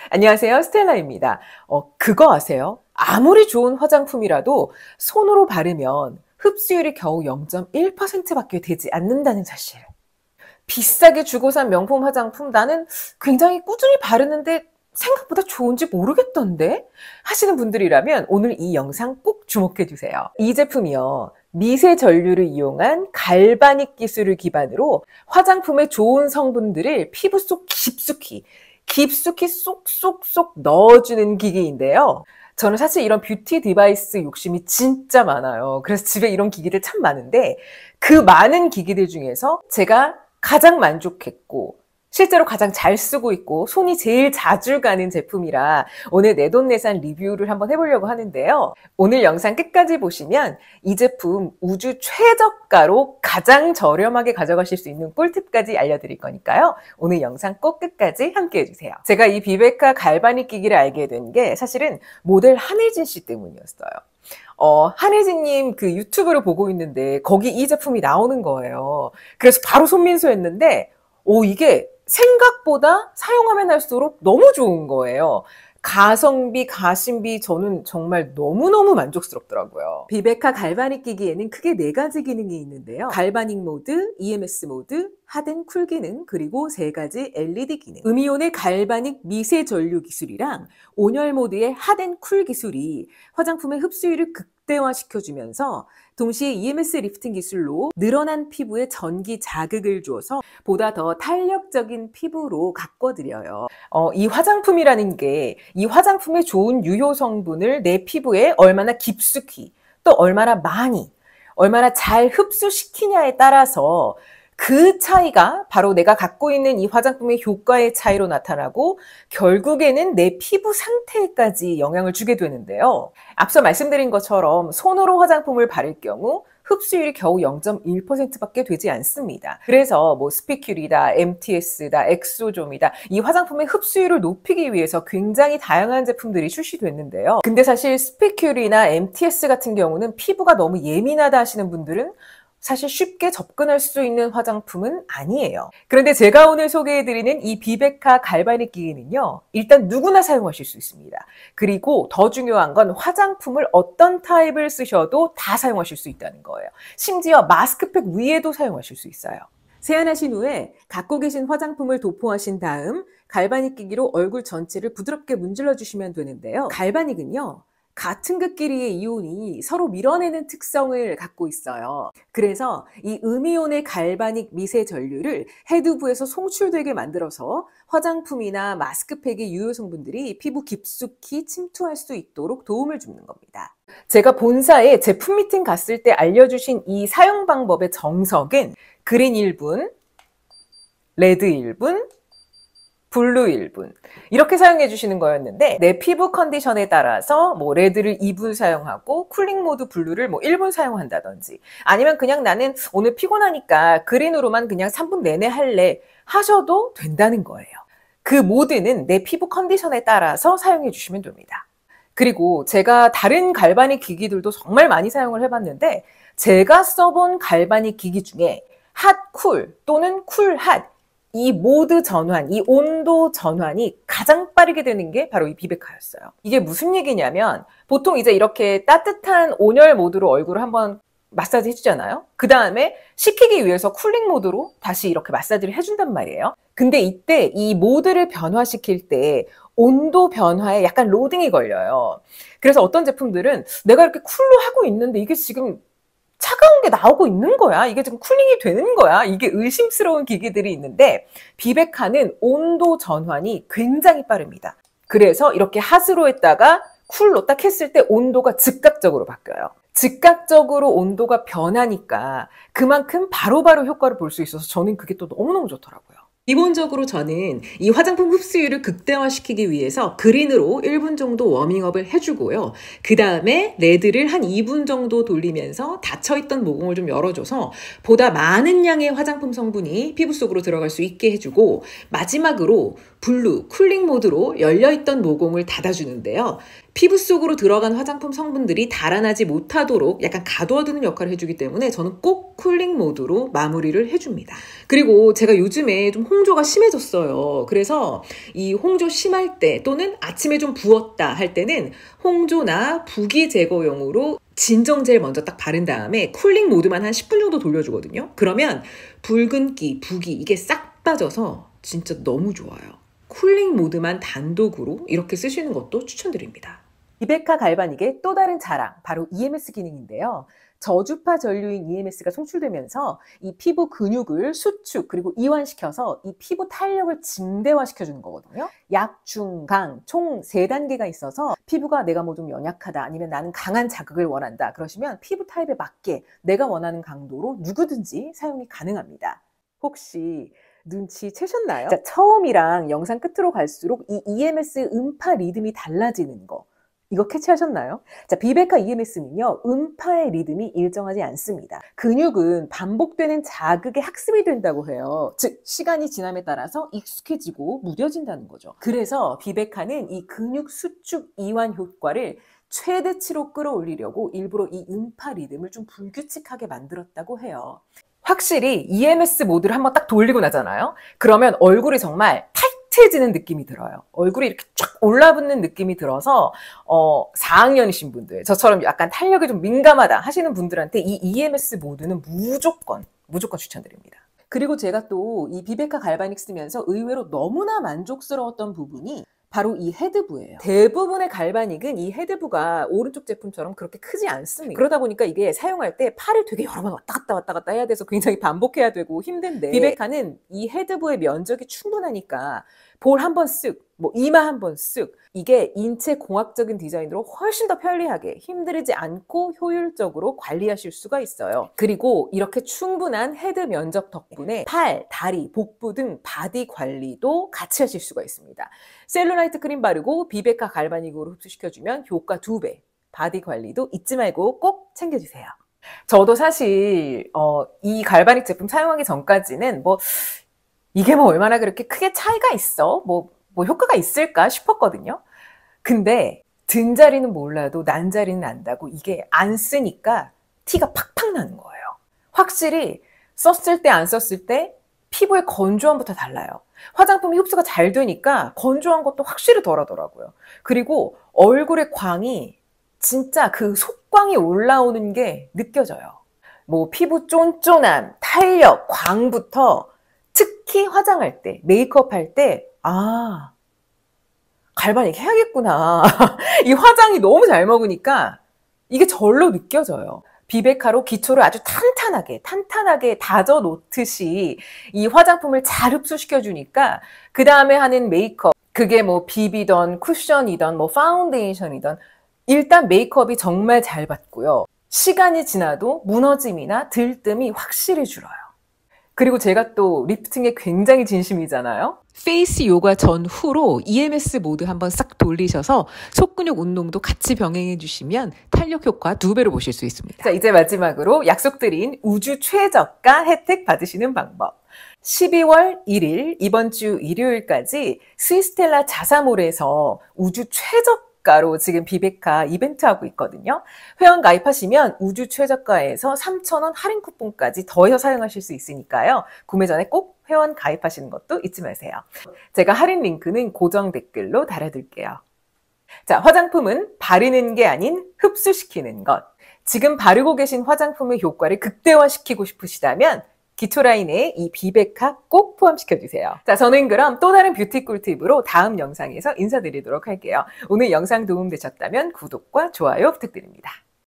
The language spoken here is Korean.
안녕하세요. 스텔라입니다. 그거 아세요? 아무리 좋은 화장품이라도 손으로 바르면 흡수율이 겨우 0.1%밖에 되지 않는다는 사실. 비싸게 주고 산 명품 화장품 나는 굉장히 꾸준히 바르는데 생각보다 좋은지 모르겠던데? 하시는 분들이라면 오늘 이 영상 꼭 주목해 주세요. 이 제품이요. 미세 전류를 이용한 갈바닉 기술을 기반으로 화장품의 좋은 성분들을 피부 속 깊숙이 쏙쏙쏙 넣어주는 기기인데요. 저는 사실 이런 뷰티 디바이스 욕심이 진짜 많아요. 그래서 집에 이런 기기들 참 많은데 그 많은 기기들 중에서 제가 가장 만족했고 실제로 가장 잘 쓰고 있고 손이 제일 자주 가는 제품이라 오늘 내돈내산 리뷰를 한번 해보려고 하는데요. 오늘 영상 끝까지 보시면 이 제품 우주 최저가로 가장 저렴하게 가져가실 수 있는 꿀팁까지 알려드릴 거니까요. 오늘 영상 꼭 끝까지 함께 해주세요. 제가 이 비베카 갈바닉 기기를 알게 된 게 사실은 모델 한혜진 씨 때문이었어요. 한혜진님 그 유튜브를 보고 있는데 거기 이 제품이 나오는 거예요. 그래서 바로 손민수했는데 이게 생각보다 사용하면 할수록 너무 좋은 거예요. 가성비, 가심비 저는 정말 너무너무 만족스럽더라고요. 비베카 갈바닉 기기에는 크게 4가지 기능이 있는데요. 갈바닉 모드, EMS 모드, 핫앤 쿨 기능, 그리고 3가지 LED 기능. 음이온의 갈바닉 미세 전류 기술이랑 온열 모드의 핫앤 쿨 기술이 화장품의 흡수율을 극대화시켜주면서 동시에 EMS 리프팅 기술로 늘어난 피부에 전기 자극을 줘서 보다 더 탄력적인 피부로 가꿔드려요. 이 화장품이라는 게 이 화장품의 좋은 유효 성분을 내 피부에 얼마나 깊숙이 또 얼마나 많이 얼마나 잘 흡수시키냐에 따라서 그 차이가 바로 내가 갖고 있는 이 화장품의 효과의 차이로 나타나고 결국에는 내 피부 상태까지 영향을 주게 되는데요. 앞서 말씀드린 것처럼 손으로 화장품을 바를 경우 흡수율이 겨우 0.1%밖에 되지 않습니다. 그래서 스피큘이다, MTS다, 엑소좀이다 이 화장품의 흡수율을 높이기 위해서 굉장히 다양한 제품들이 출시됐는데요. 근데 사실 스피큘이나 MTS 같은 경우는 피부가 너무 예민하다 하시는 분들은 사실 쉽게 접근할 수 있는 화장품은 아니에요. 그런데 제가 오늘 소개해드리는 이 비베카 갈바닉 기기는요. 일단 누구나 사용하실 수 있습니다. 그리고 더 중요한 건 화장품을 어떤 타입을 쓰셔도 다 사용하실 수 있다는 거예요. 심지어 마스크팩 위에도 사용하실 수 있어요. 세안하신 후에 갖고 계신 화장품을 도포하신 다음 갈바닉 기기로 얼굴 전체를 부드럽게 문질러 주시면 되는데요. 갈바닉은요. 같은 극끼리의 이온이 서로 밀어내는 특성을 갖고 있어요. 그래서 이 음이온의 갈바닉 미세 전류를 헤드부에서 송출되게 만들어서 화장품이나 마스크팩의 유효 성분들이 피부 깊숙이 침투할 수 있도록 도움을 주는 겁니다. 제가 본사에 제품 미팅 갔을 때 알려주신 이 사용 방법의 정석은 그린 1분, 레드 1분, 블루 1분 이렇게 사용해 주시는 거였는데 내 피부 컨디션에 따라서 레드를 2분 사용하고 쿨링 모드 블루를 1분 사용한다든지 아니면 그냥 나는 오늘 피곤하니까 그린으로만 그냥 3분 내내 할래 하셔도 된다는 거예요. 그 모드는 내 피부 컨디션에 따라서 사용해 주시면 됩니다. 그리고 제가 다른 갈바닉 기기들도 정말 많이 사용을 해봤는데 제가 써본 갈바닉 기기 중에 핫 쿨 또는 쿨 핫 이 모드 전환, 이 온도 전환이 가장 빠르게 되는 게 바로 이 비베카였어요. 이게 무슨 얘기냐면 보통 이제 이렇게 따뜻한 온열 모드로 얼굴을 한번 마사지 해주잖아요. 그 다음에 식히기 위해서 쿨링 모드로 다시 이렇게 마사지를 해준단 말이에요. 근데 이때 이 모드를 변화시킬 때 온도 변화에 약간 로딩이 걸려요. 그래서 어떤 제품들은 내가 이렇게 쿨로 하고 있는데 이게 지금 차가운 게 나오고 있는 거야. 이게 지금 쿨링이 되는 거야. 이게 의심스러운 기기들이 있는데 비베카는 온도 전환이 굉장히 빠릅니다. 그래서 이렇게 핫으로 했다가 쿨로 딱 했을 때 온도가 즉각적으로 바뀌어요. 즉각적으로 온도가 변하니까 그만큼 바로바로 효과를 볼 수 있어서 저는 그게 또 너무너무 좋더라고요. 기본적으로 저는 이 화장품 흡수율을 극대화시키기 위해서 그린으로 1분 정도 워밍업을 해주고요. 그 다음에 레드를 한 2분 정도 돌리면서 닫혀있던 모공을 좀 열어줘서 보다 많은 양의 화장품 성분이 피부 속으로 들어갈 수 있게 해주고 마지막으로 블루, 쿨링 모드로 열려있던 모공을 닫아주는데요. 피부 속으로 들어간 화장품 성분들이 달아나지 못하도록 약간 가둬두는 역할을 해주기 때문에 저는 꼭 쿨링 모드로 마무리를 해줍니다. 그리고 제가 요즘에 좀 홍조가 심해졌어요. 그래서 이 홍조 심할 때 또는 아침에 좀 부었다 할 때는 홍조나 부기 제거용으로 진정젤 먼저 딱 바른 다음에 쿨링 모드만 한 10분 정도 돌려주거든요. 그러면 붉은기, 부기 이게 싹 빠져서 진짜 너무 좋아요. 쿨링 모드만 단독으로 이렇게 쓰시는 것도 추천드립니다. 비베카 갈바닉의 또 다른 자랑, 바로 EMS 기능인데요. 저주파 전류인 EMS가 송출되면서 이 피부 근육을 수축 그리고 이완시켜서 이 피부 탄력을 증대화시켜주는 거거든요. 약, 중, 강 총 3단계가 있어서 피부가 내가 뭐 좀 연약하다 아니면 나는 강한 자극을 원한다 그러시면 피부 타입에 맞게 내가 원하는 강도로 누구든지 사용이 가능합니다. 혹시 눈치채셨나요? 자, 처음이랑 영상 끝으로 갈수록 이 EMS 음파 리듬이 달라지는 거 이거 캐치하셨나요? 자, 비베카 EMS는요, 음파의 리듬이 일정하지 않습니다. 근육은 반복되는 자극에 학습이 된다고 해요. 즉, 시간이 지남에 따라서 익숙해지고 무뎌진다는 거죠. 그래서 비베카는 이 근육 수축 이완 효과를 최대치로 끌어올리려고 일부러 이 음파 리듬을 좀 불규칙하게 만들었다고 해요. 확실히 EMS 모드를 한번 딱 돌리고 나잖아요. 그러면 얼굴이 정말 타이트해지는 느낌이 들어요. 얼굴이 이렇게 쫙 올라붙는 느낌이 들어서 4학년이신 분들, 저처럼 약간 탄력이 좀 민감하다 하시는 분들한테 이 EMS 모드는 무조건 추천드립니다. 그리고 제가 또 이 비베카 갈바닉 쓰면서 의외로 너무나 만족스러웠던 부분이 바로 이 헤드부예요. 대부분의 갈바닉은 이 헤드부가 오른쪽 제품처럼 그렇게 크지 않습니다. 그러다 보니까 이게 사용할 때 팔을 되게 여러 번 왔다 갔다 해야 돼서 굉장히 반복해야 되고 힘든데 비베카는 이 헤드부의 면적이 충분하니까 볼 한 번 쓱, 뭐 이마 한 번 쓱 이게 인체 공학적인 디자인으로 훨씬 더 편리하게 힘들지 않고 효율적으로 관리하실 수가 있어요. 그리고 이렇게 충분한 헤드 면적 덕분에 팔, 다리, 복부 등 바디 관리도 같이 하실 수가 있습니다. 셀룰라이트 크림 바르고 비베카 갈바닉으로 흡수시켜주면 효과 2배. 바디 관리도 잊지 말고 꼭 챙겨주세요. 저도 사실 이 갈바닉 제품 사용하기 전까지는 이게 얼마나 그렇게 크게 차이가 있어? 효과가 있을까 싶었거든요. 근데 등자리는 몰라도 난자리는 안다고 이게 안 쓰니까 티가 팍팍 나는 거예요. 확실히 썼을 때 안 썼을 때 피부의 건조함부터 달라요. 화장품이 흡수가 잘 되니까 건조한 것도 확실히 덜하더라고요. 그리고 얼굴의 광이 진짜 그 속광이 올라오는 게 느껴져요. 피부 쫀쫀함, 탄력, 광부터 특히 화장할 때, 메이크업 할 때 갈바닉 해야겠구나. 이 화장이 너무 잘 먹으니까 이게 절로 느껴져요. 비베카로 기초를 아주 탄탄하게 다져 놓듯이 이 화장품을 잘 흡수시켜 주니까 그 다음에 하는 메이크업, 그게 비비던 쿠션이던 파운데이션이던 일단 메이크업이 정말 잘 받고요. 시간이 지나도 무너짐이나 들뜸이 확실히 줄어요. 그리고 제가 또 리프팅에 굉장히 진심이잖아요. 페이스 요가 전후로 EMS 모드 한번 싹 돌리셔서 속근육 운동도 같이 병행해 주시면 탄력 효과 2배로 보실 수 있습니다. 자, 이제 마지막으로 약속드린 우주 최저가 혜택 받으시는 방법. 12월 1일 이번 주 일요일까지 스위스텔라 자사몰에서 우주 최저가로 지금 비베카 이벤트 하고 있거든요. 회원 가입하시면 우주 최저가에서 3,000원 할인 쿠폰까지 더해서 사용하실 수 있으니까요. 구매 전에 꼭 회원 가입하시는 것도 잊지 마세요. 제가 할인 링크는 고정 댓글로 달아둘게요. 자, 화장품은 바르는 게 아닌 흡수시키는 것. 지금 바르고 계신 화장품의 효과를 극대화시키고 싶으시다면 기초라인에 이 비베카 꼭 포함시켜주세요. 자, 저는 그럼 또 다른 뷰티 꿀팁으로 다음 영상에서 인사드리도록 할게요. 오늘 영상 도움되셨다면 구독과 좋아요 부탁드립니다.